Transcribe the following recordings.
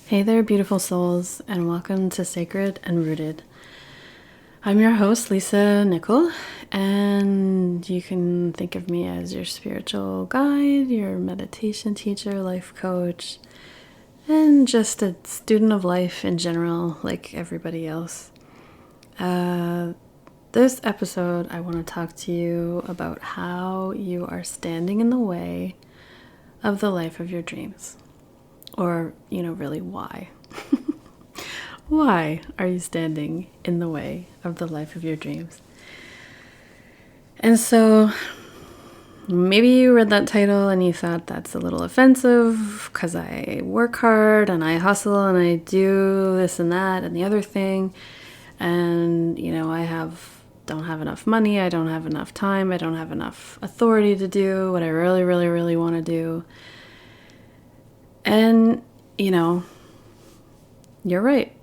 Hey there, beautiful souls, and welcome to Sacred and Rooted. I'm your host, Lisa Nickel, and you can think of me as your spiritual guide, your meditation teacher, life coach, and just a student of life in general, like everybody else. This episode, I want to talk to you about how you are standing in the way of the life of your dreams. Or, really why. Why are you standing in the way of the life of your dreams? And so maybe you read that title and you thought that's a little offensive because I work hard and I hustle and I do this and that and the other thing. And, I don't have enough money. I don't have enough time. I don't have enough authority to do what I really, really, really want to do. And, you're right.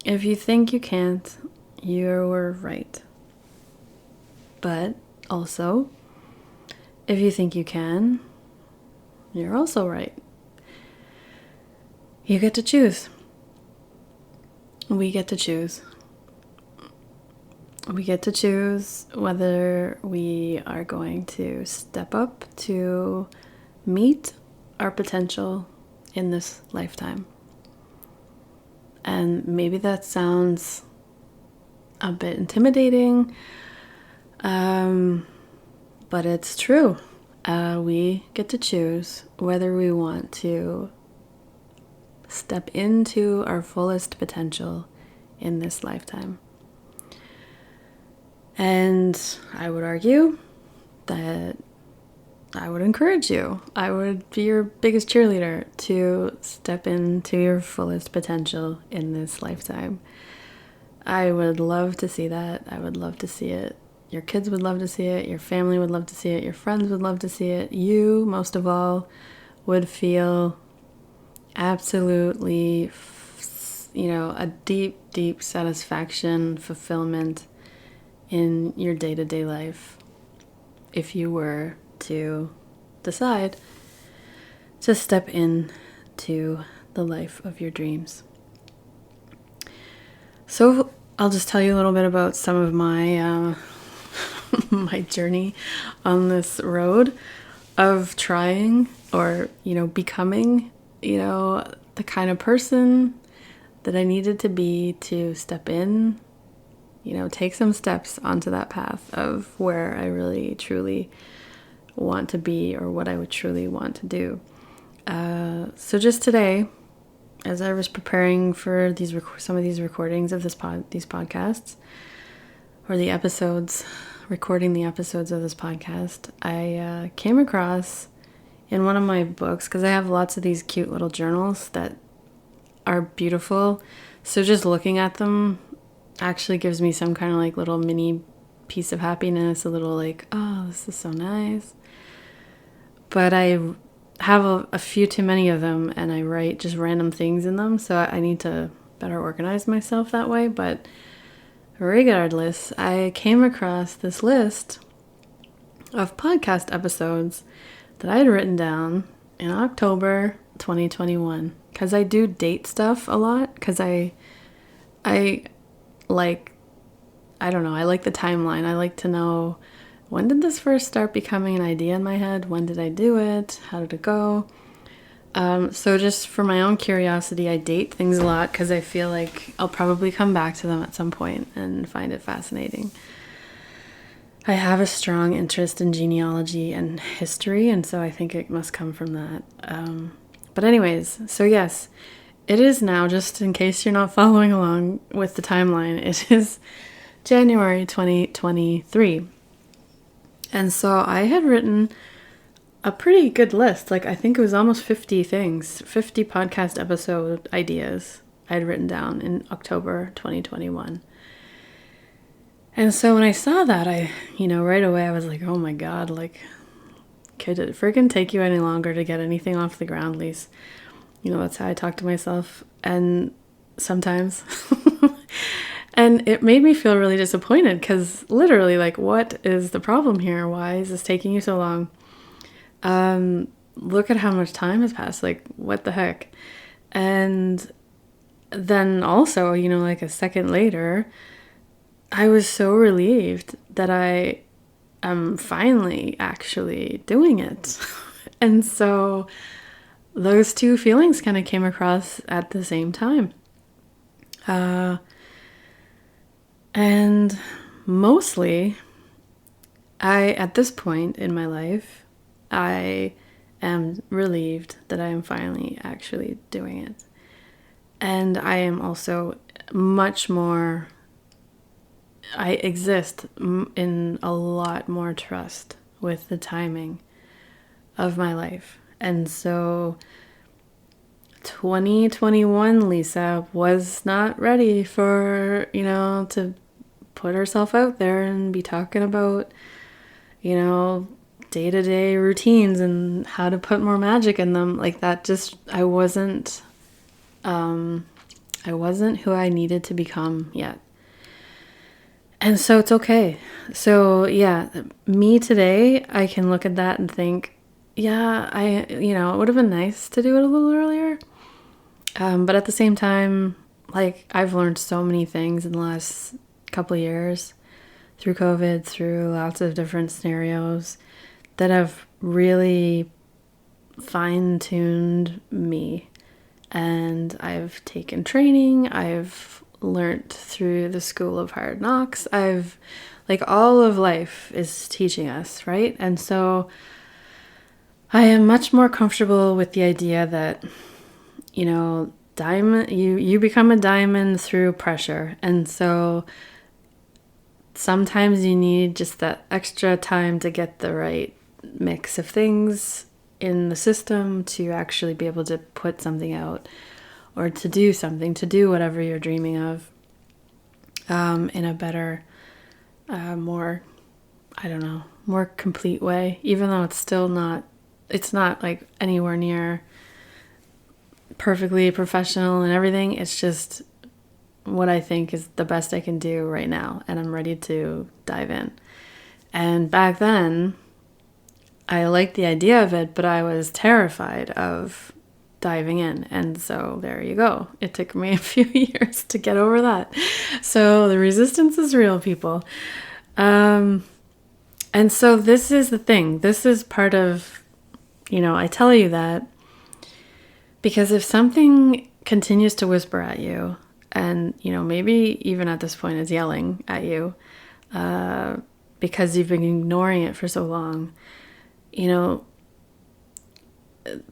If you think you can't, you're right. But also, if you think you can, you're also right. You get to choose. We get to choose. We get to choose whether we are going to step up to meet our potential in this lifetime. And maybe that sounds a bit intimidating, but it's true. We get to choose whether we want to step into our fullest potential in this lifetime. And I would argue that I would encourage you. I would be your biggest cheerleader to step into your fullest potential in this lifetime. I would love to see that. I would love to see it. Your kids would love to see it. Your family would love to see it. Your friends would love to see it. You, most of all, would feel absolutely, a deep, deep satisfaction, fulfillment in your day-to-day life if you were to decide to step into the life of your dreams. So I'll just tell you a little bit about some of my my journey on this road of trying or, becoming, the kind of person that I needed to be to step in, take some steps onto that path of where I really, truly want to be or what I would truly want to do. So just today, as I was preparing for some of these recordings of these podcasts, or the episodes, recording the episodes of this podcast, I came across in one of my books, because I have lots of these cute little journals that are beautiful. So just looking at them actually gives me some kind of like little mini piece of happiness, a little like, oh, this is so nice. But I have a few too many of them, and I write just random things in them, so I need to better organize myself that way. But regardless, I came across this list of podcast episodes that I had written down in October 2021, because I do date stuff a lot, because I like, I don't know, I like the timeline. I like to know, when did this first start becoming an idea in my head? When did I do it? How did it go? So just for my own curiosity, I date things a lot because I feel like I'll probably come back to them at some point and find it fascinating. I have a strong interest in genealogy and history, and so I think it must come from that. But anyways, so yes, it is now, just in case you're not following along with the timeline, it is January 2023. And so I had written a pretty good list. Like, I think it was almost 50 things, 50 podcast episode ideas I had written down in October 2021. And so when I saw that, I, right away I was like, oh my God, like, could it freaking take you any longer to get anything off the ground, Lise? That's how I talk to myself. And sometimes... And it made me feel really disappointed because literally, like, what is the problem here? Why is this taking you so long? Look at how much time has passed. Like, what the heck? And then also, like a second later, I was so relieved that I am finally actually doing it. And so those two feelings kind of came across at the same time. And mostly, at this point in my life, I am relieved that I am finally actually doing it. And I am also much more, I exist in a lot more trust with the timing of my life. And so 2021 Lisa was not ready for, to put herself out there and be talking about, day-to-day routines and how to put more magic in them. Like that just, I wasn't who I needed to become yet. And so it's okay. So yeah, me today, I can look at that and think, yeah, it would have been nice to do it a little earlier. But at the same time, like I've learned so many things in the last couple of years through COVID, through lots of different scenarios that have really fine-tuned me. And I've taken training, I've learned through the school of hard knocks, all of life is teaching us, right? And so I am much more comfortable with the idea that, diamond, you become a diamond through pressure. And so sometimes you need just that extra time to get the right mix of things in the system to actually be able to put something out or to do something, to do whatever you're dreaming of in a better, more complete way, even though it's not like anywhere near perfectly professional and everything. It's just what I think is the best I can do right now, and I'm ready to dive in. And back then, I liked the idea of it, but I was terrified of diving in. And so there you go. It took me a few years to get over that. So the resistance is real, people. And so this is the thing. This is part of, I tell you that because if something continues to whisper at you and, maybe even at this point is yelling at you because you've been ignoring it for so long,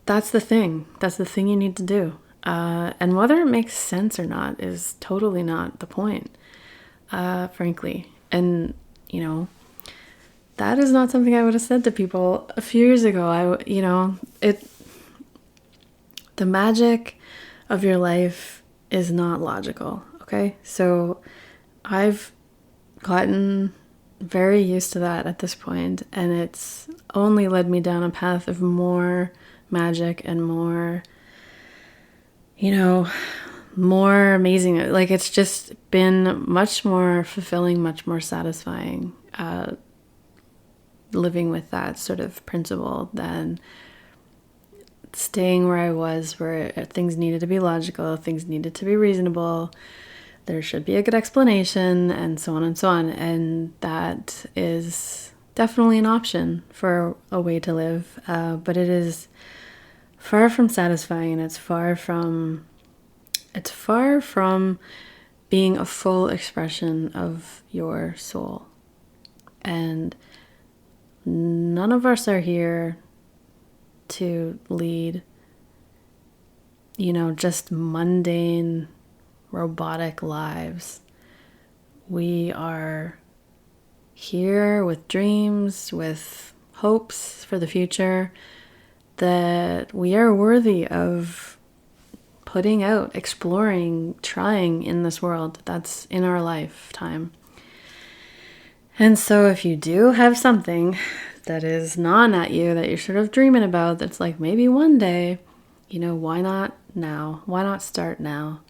that's the thing. That's the thing you need to do. And whether it makes sense or not is totally not the point, frankly. And, that is not something I would have said to people a few years ago. The magic of your life is not logical, okay? So I've gotten very used to that at this point, and it's only led me down a path of more magic and more, more amazing. Like it's just been much more fulfilling, much more satisfying, living with that sort of principle than staying where I was, where things needed to be logical, things needed to be reasonable, there should be a good explanation, and so on and so on. And that is definitely an option for a way to live, but it is far from satisfying, and it's far from being a full expression of your soul. And none of us are here to lead, just mundane, robotic lives. We are here with dreams, with hopes for the future, that we are worthy of putting out, exploring, trying in this world that's in our lifetime. And so if you do have something that is gnawing at you, that you're sort of dreaming about, that's like maybe one day, why not now? Why not start now?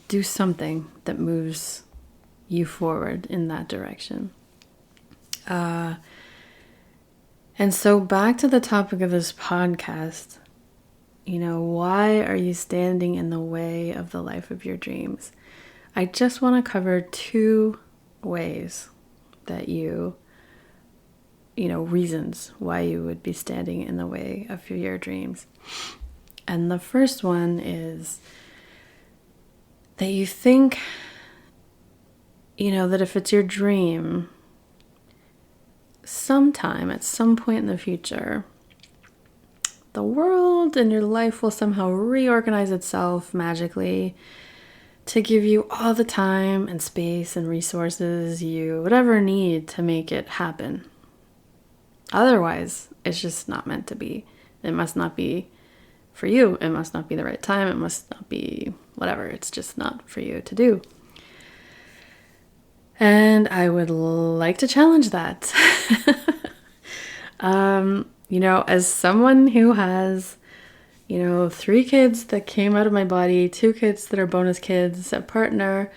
Do something that moves you forward in that direction. And so back to the topic of this podcast, why are you standing in the way of the life of your dreams? I just want to cover 2 ways that reasons why you would be standing in the way of your dreams. And the first one is that you think, that if it's your dream, sometime, at some point in the future, the world and your life will somehow reorganize itself magically to give you all the time and space and resources you would ever need to make it happen. Otherwise, it's just not meant to be. It must not be for you. It must not be the right time. It must not be whatever. It's just not for you to do. And I would like to challenge that. As someone who has, 3 kids that came out of my body, 2 kids that are bonus kids, a partner,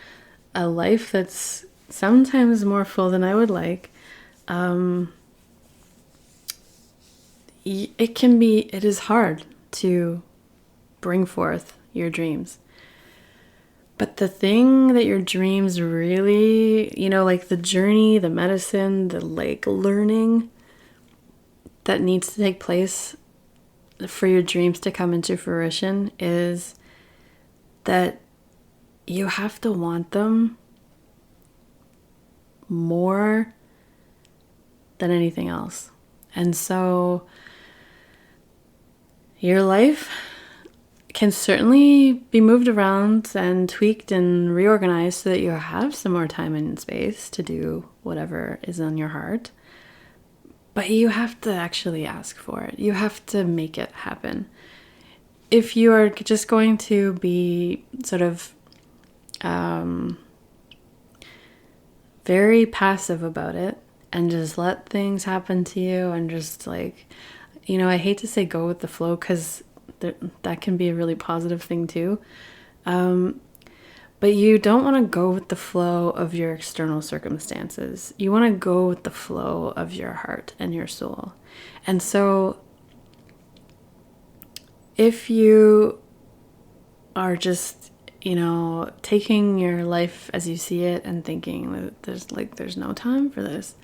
a life that's sometimes more full than I would like, it is hard to bring forth your dreams. But the thing that your dreams really, like the journey, the medicine, the learning that needs to take place for your dreams to come into fruition is that you have to want them more than anything else. And so your life can certainly be moved around and tweaked and reorganized so that you have some more time and space to do whatever is on your heart. But you have to actually ask for it. You have to make it happen. If you are just going to be sort of very passive about it and just let things happen to you and just I hate to say go with the flow because that can be a really positive thing too. But you don't want to go with the flow of your external circumstances. You want to go with the flow of your heart and your soul. And so if you are just, taking your life as you see it and thinking that there's no time for this.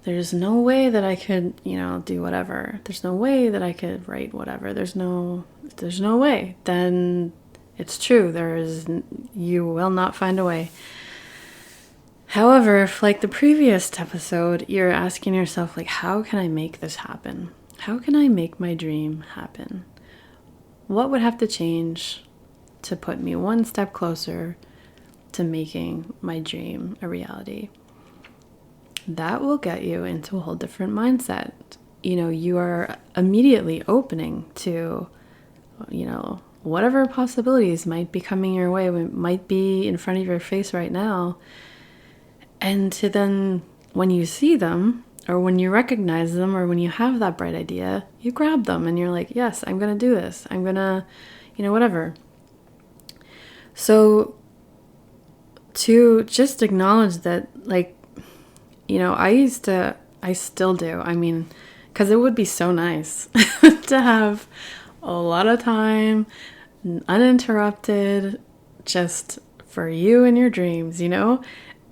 There's no way that I could, do whatever. There's no way that I could write whatever. There's no way. Then it's true. You will not find a way. However, if like the previous episode, you're asking yourself, how can I make this happen? How can I make my dream happen? What would have to change to put me one step closer to making my dream a reality? That will get you into a whole different mindset. You are immediately opening to, whatever possibilities might be coming your way, might be in front of your face right now. And to then, when you see them, or when you recognize them, or when you have that bright idea, you grab them and you're like, yes, I'm going to do this. I'm going to, whatever. So to just acknowledge that, I still do. Because it would be so nice to have a lot of time, uninterrupted, just for you and your dreams,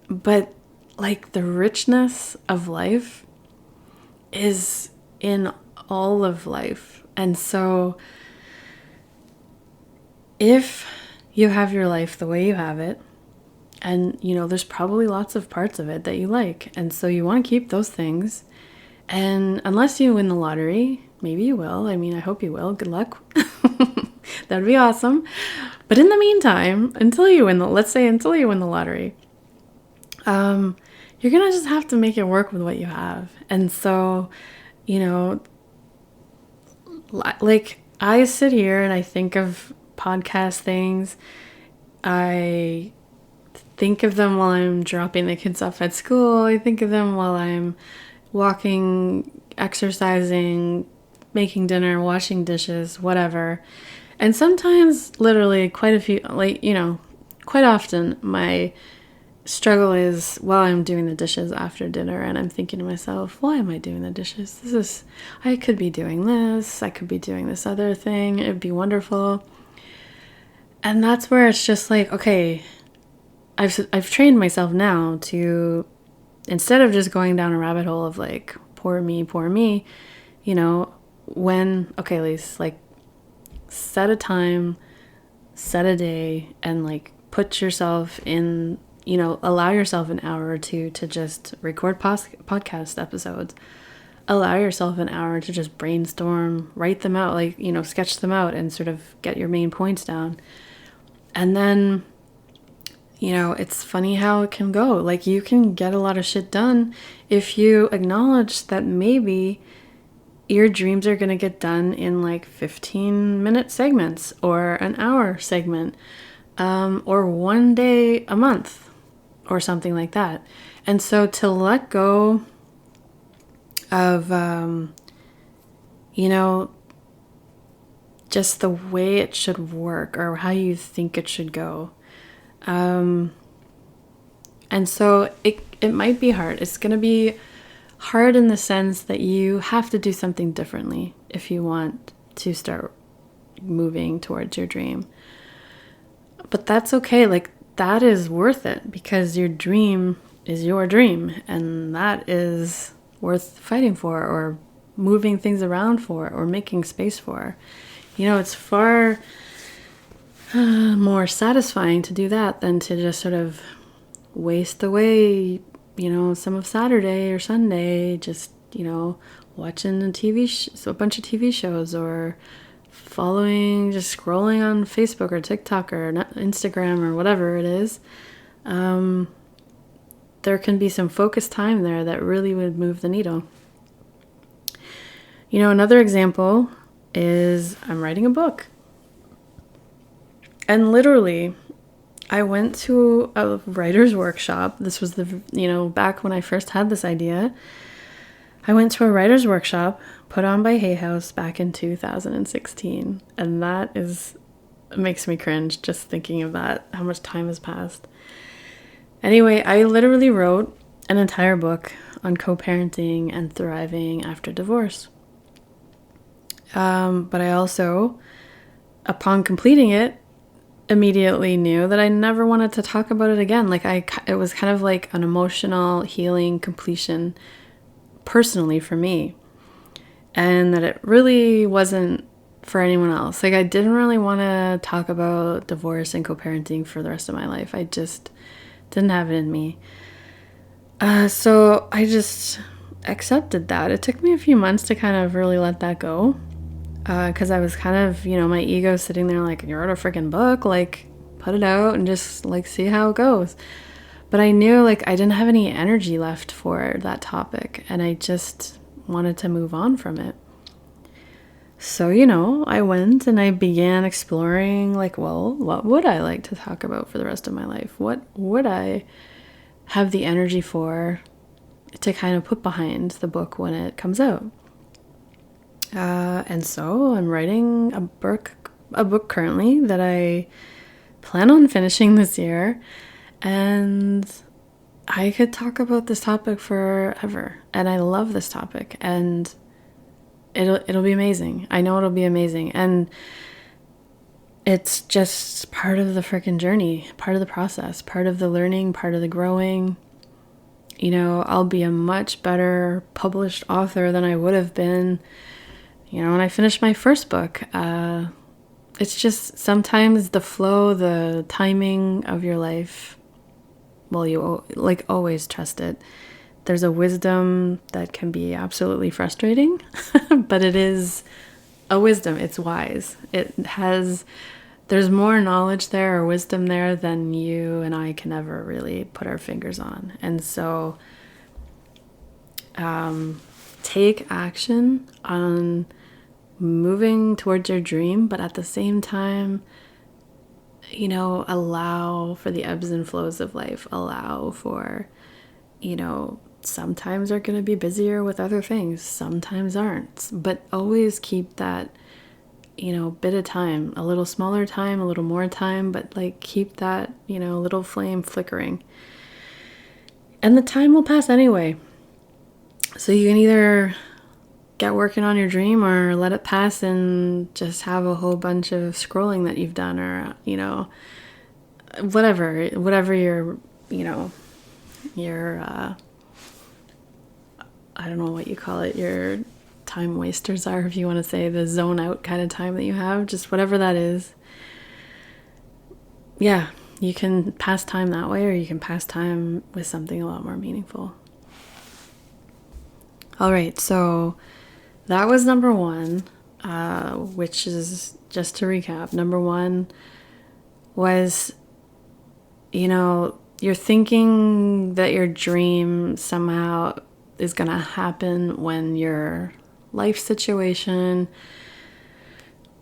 But the richness of life is in all of life. And so if you have your life the way you have it, and, there's probably lots of parts of it that you like. And so you want to keep those things. And unless you win the lottery, maybe you will. I hope you will. Good luck. That'd be awesome. But in the meantime, until you win the lottery, you're going to just have to make it work with what you have. And so, I sit here and I think of podcast things. I think of them while I'm dropping the kids off at school. I think of them while I'm walking, exercising, making dinner, washing dishes, whatever. And sometimes literally quite often my struggle is while I'm doing the dishes after dinner and I'm thinking to myself, why am I doing the dishes? I could be doing this, I could be doing this other thing, it'd be wonderful. And that's where it's just like, okay, I've trained myself now to, instead of just going down a rabbit hole of like, poor me, you know, okay, Lise, like, set a time, set a day, and like put yourself in, allow yourself an hour or two to just record podcast episodes. Allow yourself an hour to just brainstorm, write them out, like, sketch them out and sort of get your main points down. And then, it's funny how it can go. Like, you can get a lot of shit done if you acknowledge that maybe your dreams are going to get done in like 15-minute segments or an hour segment, or one day a month or something like that. And so to let go of, just the way it should work or how you think it should go. And so it might be hard. It's going to be hard in the sense that you have to do something differently if you want to start moving towards your dream. But that's okay. Like, that is worth it because your dream is your dream, and that is worth fighting for or moving things around for or making space for. It's far more satisfying to do that than to just sort of waste away, some of Saturday or Sunday just, watching a bunch of TV shows or just scrolling on Facebook or TikTok or Instagram or whatever it is. There can be some focused time there that really would move the needle. Another example is I'm writing a book. And literally, I went to a writer's workshop. This was back when I first had this idea. I went to a writer's workshop put on by Hay House back in 2016. And it makes me cringe just thinking of that, how much time has passed. Anyway, I literally wrote an entire book on co-parenting and thriving after divorce. But I also, upon completing it, immediately knew that I never wanted to talk about it again. Like, it was kind of like an emotional healing completion personally for me, and that it really wasn't for anyone else. Like, I didn't really want to talk about divorce and co-parenting for the rest of my life. I just didn't have it in me. So I just accepted that. It took me a few months to kind of really let that go. Because I was kind of, my ego sitting there like, you wrote a freaking book, like, put it out and just, like, see how it goes. But I knew, like, I didn't have any energy left for that topic, and I just wanted to move on from it. So, I went and I began exploring, like, well, what would I like to talk about for the rest of my life? What would I have the energy for to kind of put behind the book when it comes out? And so I'm writing a book currently that I plan on finishing this year, and I could talk about this topic forever, and I love this topic, and it'll be amazing. I know it'll be amazing, and it's just part of the freaking journey, part of the process, part of the learning, part of the growing. I'll be a much better published author than I would have been when I finished my first book. It's just sometimes the flow, the timing of your life, well, you like always trust it. There's a wisdom that can be absolutely frustrating, but it is a wisdom. It's wise. There's more knowledge there or wisdom there than you and I can ever really put our fingers on. And so, take action on moving towards your dream, but at the same time, allow for the ebbs and flows of life. Allow for, sometimes are going to be busier with other things, sometimes aren't, but always keep that, bit of time, a little smaller time, a little more time, but like keep that, little flame flickering. And the time will pass anyway. So you can either get working on your dream or let it pass and just have a whole bunch of scrolling that you've done, or, whatever your, I don't know what you call it, your time wasters are, if you want to say the zone out kind of time that you have, just whatever that is. Yeah, you can pass time that way, or you can pass time with something a lot more meaningful. All right, so that was number one, which is, just to recap, number one was, you're thinking that your dream somehow is going to happen when your life situation,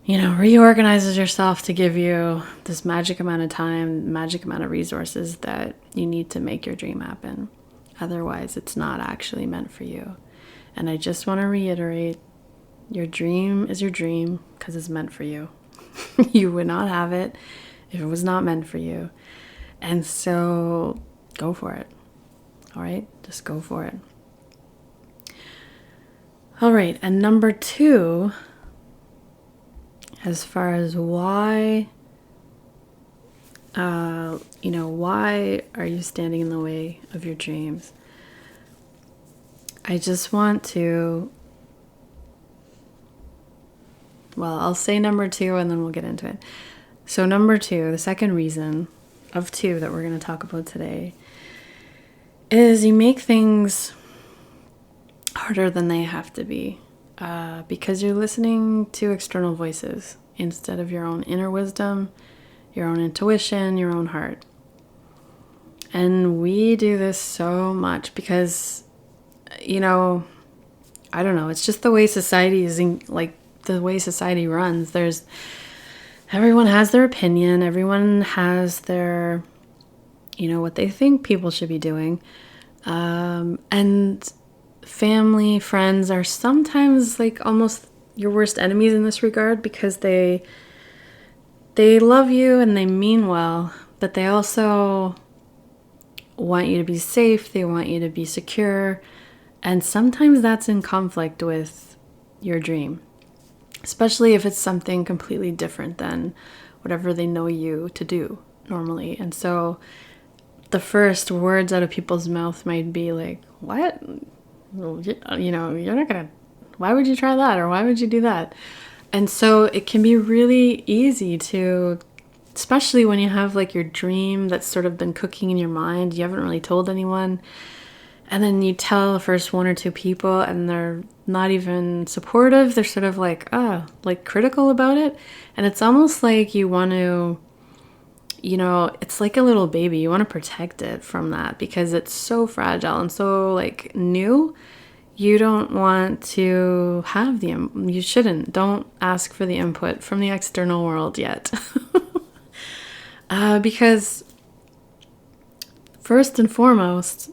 reorganizes yourself to give you this magic amount of time, magic amount of resources that you need to make your dream happen. Otherwise, it's not actually meant for you. And I just want to reiterate, your dream is your dream because it's meant for you. You would not have it if it was not meant for you. And so go for it. All right? Just go for it. All right. And number two, as far as why, why are you standing in the way of your dreams? I just want to, I'll say number two and then we'll get into it. So number two, the second reason of two that we're going to talk about today, is you make things harder than they have to be, because you're listening to external voices instead of your own inner wisdom, your own intuition, your own heart. And we do this so much because, I don't know, it's just the way society is, the way society runs. Everyone has their opinion, everyone has their, what they think people should be doing. And family, friends are sometimes almost your worst enemies in this regard, because they love you and they mean well, but they also want you to be safe, they want you to be secure, and sometimes that's in conflict with your dream, especially if it's something completely different than whatever they know you to do normally. And so the first words out of people's mouth might be like, what? You're not gonna, why would you try that? Or why would you do that? And so it can be really easy to, especially when you have your dream that's sort of been cooking in your mind, you haven't really told anyone, and then you tell the first one or two people and they're not even supportive. They're sort of critical about it. And it's almost like you want to, it's like a little baby. You want to protect it from that because it's so fragile and so new. You don't want to have you shouldn't. Don't ask for the input from the external world yet. Because first and foremost,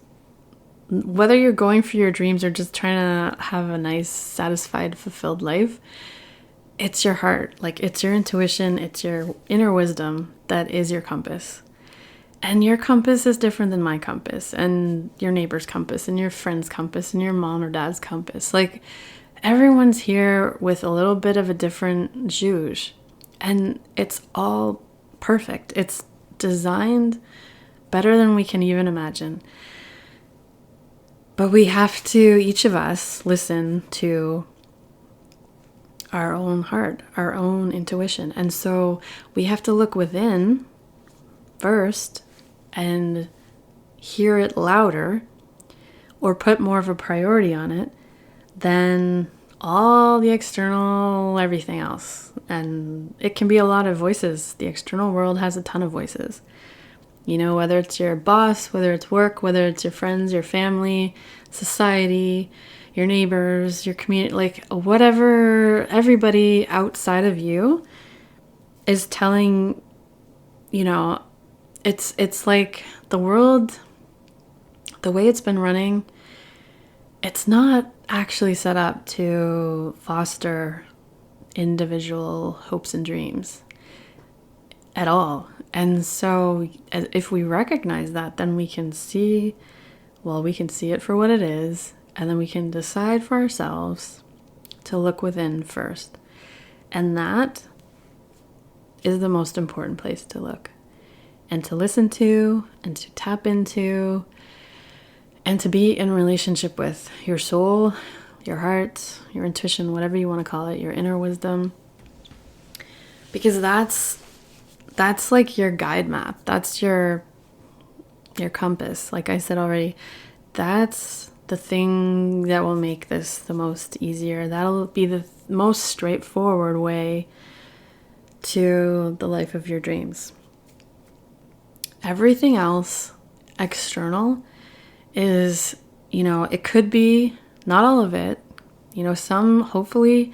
whether you're going for your dreams or just trying to have a nice, satisfied, fulfilled life, it's your heart. It's your intuition, it's your inner wisdom that is your compass. And your compass is different than my compass, and your neighbor's compass, and your friend's compass, and your mom or dad's compass. Everyone's here with a little bit of a different zhuzh, and it's all perfect. It's designed better than we can even imagine. But we have to, each of us, listen to our own heart, our own intuition. And so we have to look within first and hear it louder, or put more of a priority on it than all the external, everything else. And it can be a lot of voices. The external world has a ton of voices. Whether it's your boss, whether it's work, whether it's your friends, your family, society, your neighbors, your community, whatever, everybody outside of you is telling, it's like the world, the way it's been running, it's not actually set up to foster individual hopes and dreams at all. And so if we recognize that, then we can see well, we can see it for what it is, and then we can decide for ourselves to look within first. And that is the most important place to look and to listen to and to tap into and to be in relationship with your soul, your heart, your intuition, whatever you want to call it, your inner wisdom. Because that's like your guide map. That's your compass. Like I said already, that's the thing that will make this the most easier. That'll be the most straightforward way to the life of your dreams. Everything else external is, it could be, not all of it, some, hopefully,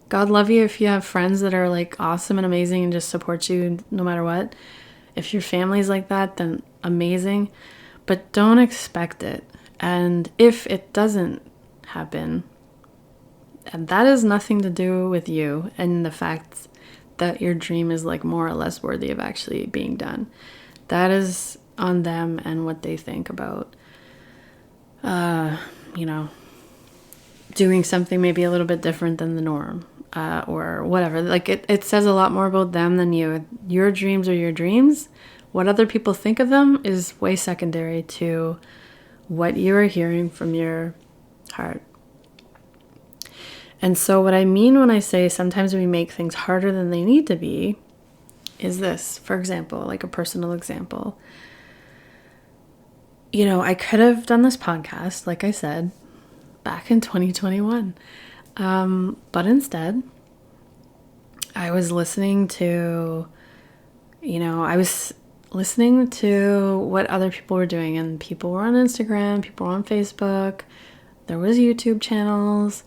God love you if you have friends that are like awesome and amazing and just support you no matter what. If your family's like that, then amazing, but don't expect it. And if it doesn't happen, and that has nothing to do with you and the fact that your dream is like more or less worthy of actually being done. That is on them and what they think about, doing something maybe a little bit different than the norm, or whatever. Like it says a lot more about them than you. Your dreams are your dreams. What other people think of them is way secondary to what you are hearing from your heart. And so what I mean when I say sometimes we make things harder than they need to be is this, for example, like a personal example. I could have done this podcast, like I said, back in 2021. But instead, I was listening to, what other people were doing, and people were on Instagram, people were on Facebook, there was YouTube channels.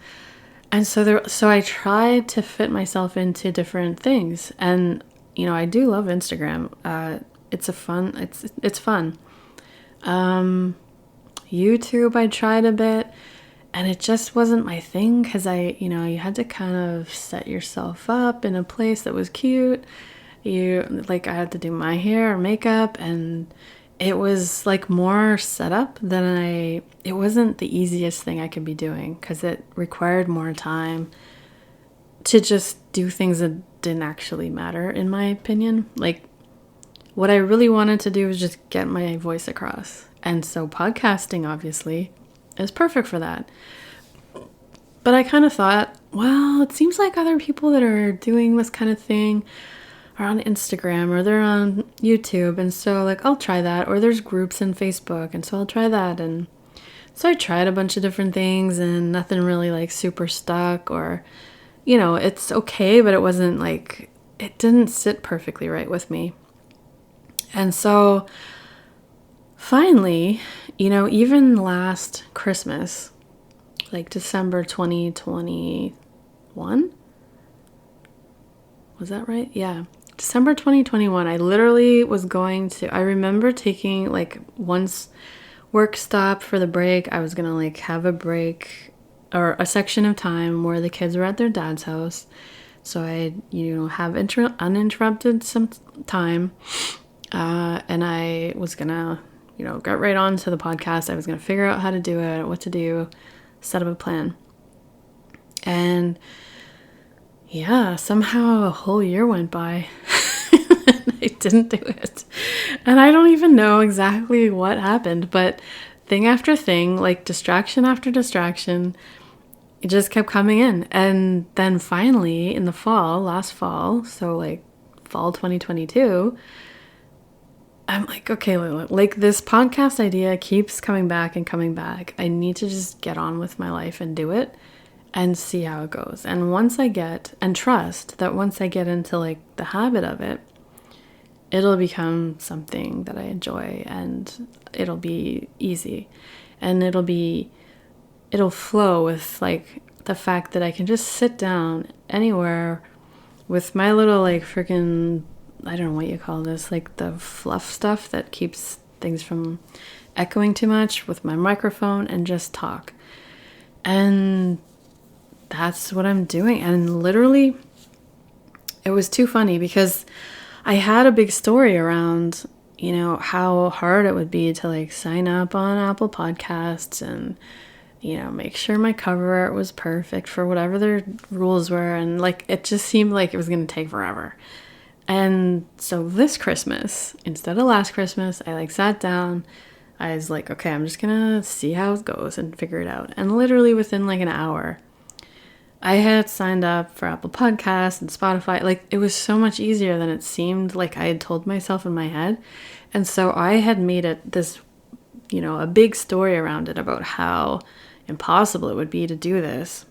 And so I tried to fit myself into different things. And, I do love Instagram. It's fun. YouTube, I tried a bit, and it just wasn't my thing because you had to kind of set yourself up in a place that was cute. I had to do my hair or makeup, and it was like more setup than it wasn't the easiest thing I could be doing because it required more time to just do things that didn't actually matter, in my opinion. Like, what I really wanted to do was just get my voice across. And so podcasting, obviously, is perfect for that. But I kind of thought, well, it seems like other people that are doing this kind of thing are on Instagram or they're on YouTube. And so I'll try that. Or there's groups in Facebook. And so I'll try that. And so I tried a bunch of different things and nothing really super stuck, or, it's okay, but it wasn't it didn't sit perfectly right with me. And so finally, even last Christmas, December 2021, was that right? Yeah. December 2021, I literally was I remember taking once work stopped for the break, I was going to have a break or a section of time where the kids were at their dad's house. So I, have uninterrupted some time. And I was going to, get right on to the podcast. I was going to figure out how to do it, what to do, set up a plan. And yeah, somehow a whole year went by and I didn't do it. And I don't even know exactly what happened, but thing after thing, distraction after distraction, it just kept coming in. And then finally in the last fall, so fall 2022, I'm okay, this podcast idea keeps coming back and coming back. I need to just get on with my life and do it and see how it goes. And trust that once I get into the habit of it, it'll become something that I enjoy and it'll be easy. And it'll flow with the fact that I can just sit down anywhere with my little freaking, I don't know what you call this, the fluff stuff that keeps things from echoing too much, with my microphone, and just talk. And that's what I'm doing. And literally, it was too funny because I had a big story around how hard it would be to like sign up on Apple Podcasts and, make sure my cover art was perfect for whatever their rules were. And like, it just seemed like it was going to take forever. And so this Christmas, instead of last Christmas, I like sat down. I was like, okay, I'm just going to see how it goes and figure it out. And literally within like an hour, I had signed up for Apple Podcasts and Spotify. Like, it was so much easier than it seemed like I had told myself in my head. And so I had made it this, a big story around it about how impossible it would be to do this,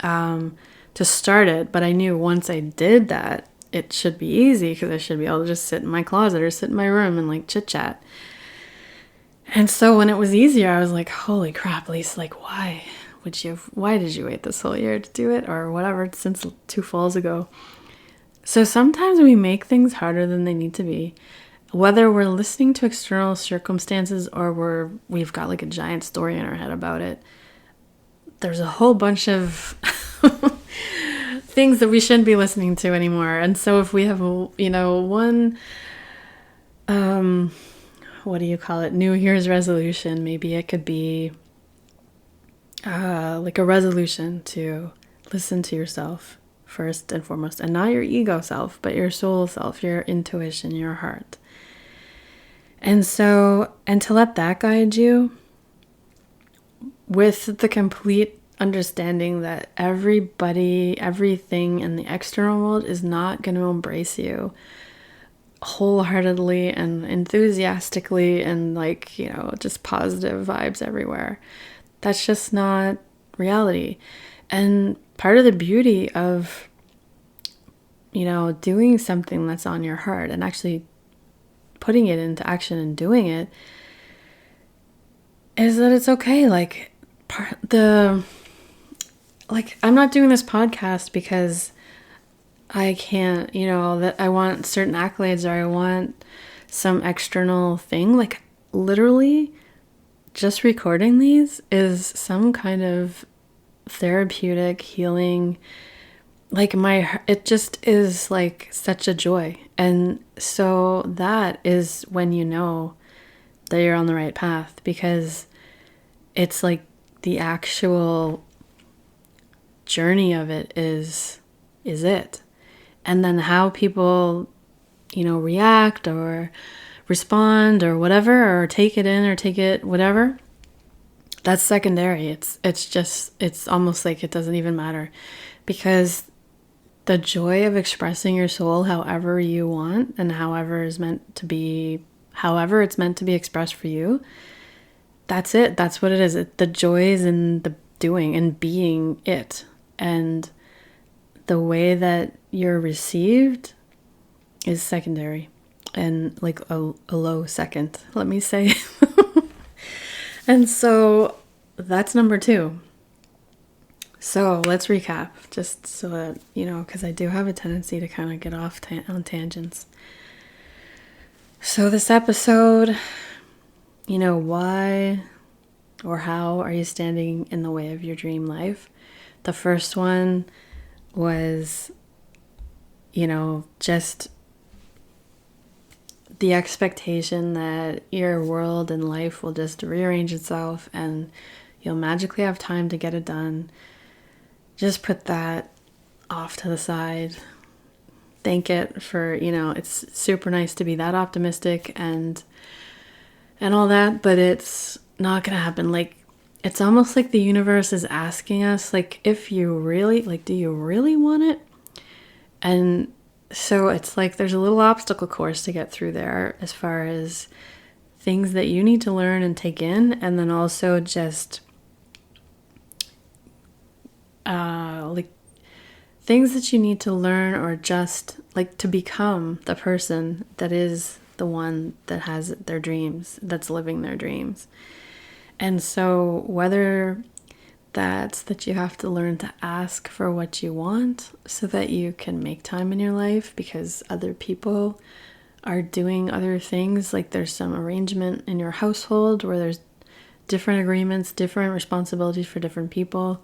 to start it. But I knew once I did that, it should be easy because I should be able to just sit in my closet or sit in my room and like chit chat. And so when it was easier, I was like, holy crap, Lisa, like, why did you wait this whole year to do it, or whatever, since 2 falls ago? So sometimes we make things harder than they need to be, whether we're listening to external circumstances or we've got like a giant story in our head about it. There's a whole bunch of things that we shouldn't be listening to anymore. And so if we have, one, what do you call it? New Year's resolution. Maybe it could be like a resolution to listen to yourself first and foremost, and not your ego self, but your soul self, your intuition, your heart. And so, and to let that guide you with the complete understanding that everybody, everything in the external world is not going to embrace you wholeheartedly and enthusiastically and like, just positive vibes everywhere. That's just not reality. And part of the beauty of, doing something that's on your heart and actually putting it into action and doing it is that it's okay. Like, I'm not doing this podcast because I can't, that I want certain accolades or I want some external thing. Like, literally, just recording these is some kind of therapeutic healing. Like, it just is like such a joy. And so that is when you know that you're on the right path, because it's like the actual journey of it is it. And then how people, react or respond or whatever, or take it in or take it whatever, that's secondary. It's almost like it doesn't even matter, because the joy of expressing your soul however you want and however it's meant to be expressed for you, that's it. That's what it is. The joy is in the doing and being it. And the way that you're received is secondary, and like a low second, let me say. And so that's number 2. So let's recap, just so that, because I do have a tendency to kind of get off on tangents. So this episode, why or how are you standing in the way of your dream life? The first one was, just the expectation that your world and life will just rearrange itself and you'll magically have time to get it done. Just put that off to the side. Thank it for, it's super nice to be that optimistic and all that, but it's not going to happen. Like, it's almost like the universe is asking us, like, if you really, like, do you really want it? And so it's like there's a little obstacle course to get through there as far as things that you need to learn and take in, and then also just like things that you need to learn, or just like to become the person that is the one that has their dreams, that's living their dreams. And so whether that's that you have to learn to ask for what you want so that you can make time in your life because other people are doing other things, like there's some arrangement in your household where there's different agreements, different responsibilities for different people,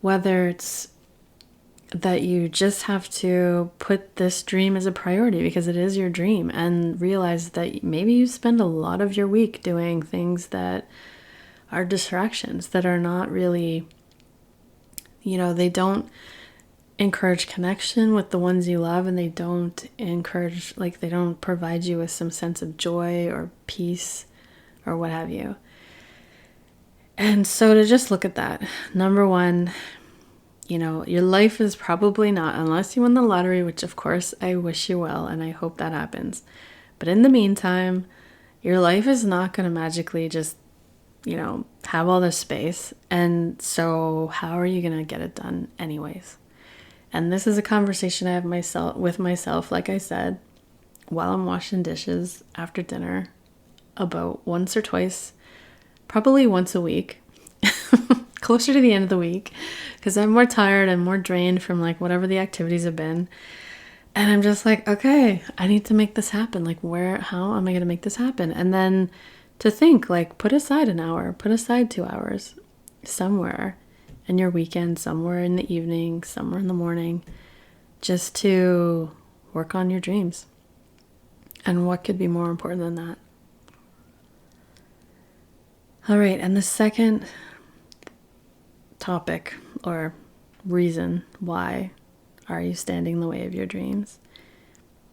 whether it's that you just have to put this dream as a priority because it is your dream, and realize that maybe you spend a lot of your week doing things that are distractions, that are not really, they don't encourage connection with the ones you love, and they don't encourage, they don't provide you with some sense of joy or peace or what have you. And so to just look at that, number one, your life is probably not, unless you win the lottery, which of course I wish you well and I hope that happens. But in the meantime, your life is not going to magically just, have all this space. And so how are you going to get it done anyways? And this is a conversation I have with myself, like I said, while I'm washing dishes after dinner, about once or twice, probably once a week. Closer to the end of the week, because I'm more tired and more drained from whatever the activities have been. And I'm just okay, I need to make this happen. How am I going to make this happen? And then to think, put aside an hour, put aside 2 hours somewhere in your weekend, somewhere in the evening, somewhere in the morning, just to work on your dreams. And what could be more important than that? All right, and the second topic or reason why are you standing in the way of your dreams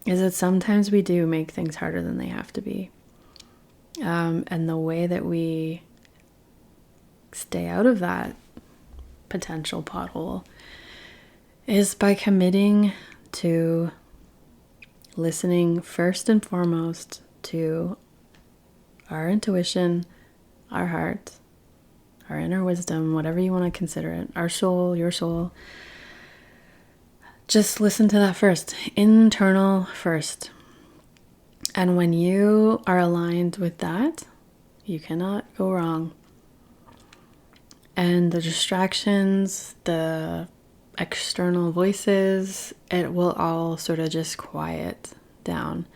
is that sometimes we do make things harder than they have to be. And the way that we stay out of that potential pothole is by committing to listening first and foremost to our intuition, our heart, our inner wisdom, whatever you want to consider it, our soul, your soul. Just listen to that first, internal first. And when you are aligned with that, you cannot go wrong. And the distractions, the external voices, it will all sort of just quiet down,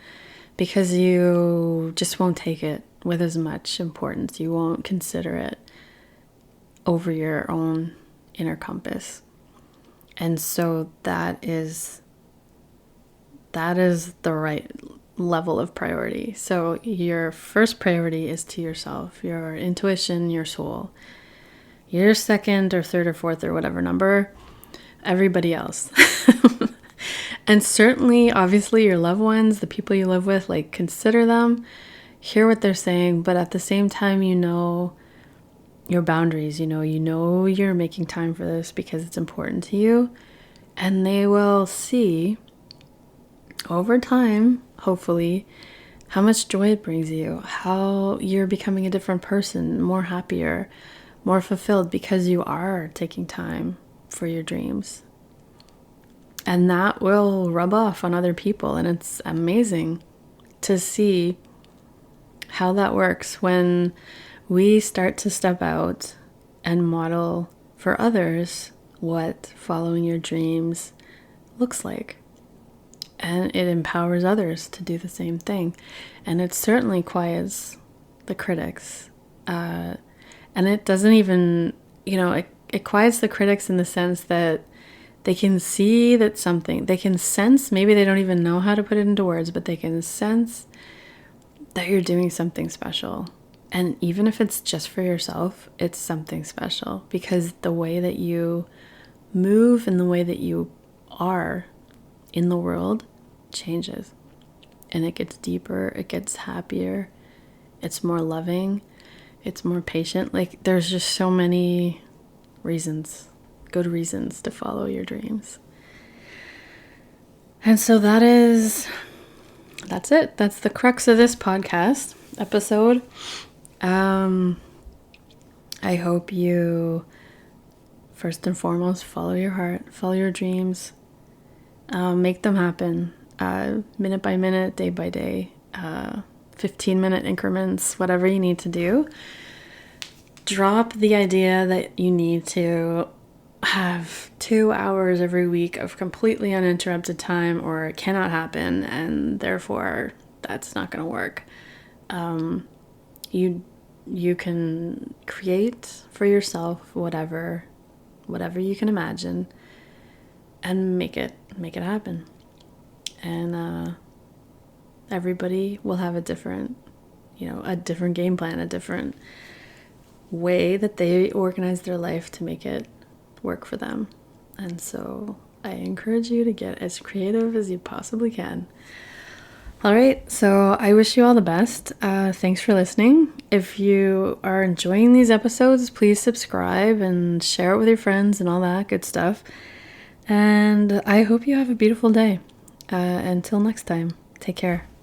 because you just won't take it with as much importance. You won't consider it over your own inner compass. And so that is the right level of priority. So your first priority is to yourself, your intuition, your soul. Your second or third or fourth or whatever number, everybody else. And certainly, obviously, your loved ones, the people you live with, consider them, hear what they're saying, but at the same time, your boundaries, you're making time for this because it's important to you, and they will see over time, hopefully, how much joy it brings you, how you're becoming a different person, more happier, more fulfilled, because you are taking time for your dreams. And that will rub off on other people, and it's amazing to see how that works when we start to step out and model for others what following your dreams looks like. And it empowers others to do the same thing. And it certainly quiets the critics. And it doesn't even, it quiets the critics in the sense that they can see that they can sense, maybe they don't even know how to put it into words, but they can sense that you're doing something special. And even if it's just for yourself, it's something special, because the way that you move and the way that you are in the world changes. And it gets deeper, it gets happier, it's more loving, it's more patient. There's just so many good reasons to follow your dreams. And so that's it. That's the crux of this podcast episode. I hope you, first and foremost, follow your heart, follow your dreams, make them happen, minute by minute, day by day, 15-minute increments, whatever you need to do. Drop the idea that you need to have 2 hours every week of completely uninterrupted time, or it cannot happen, and therefore that's not going to work. You can create for yourself whatever you can imagine, and make it happen. And everybody will have a different game plan, a different way that they organize their life to make it work for them. And so I encourage you to get as creative as you possibly can. All right, so I wish you all the best. Thanks for listening. If you are enjoying these episodes, please subscribe and share it with your friends and all that good stuff. And I hope you have a beautiful day. Until next time, take care.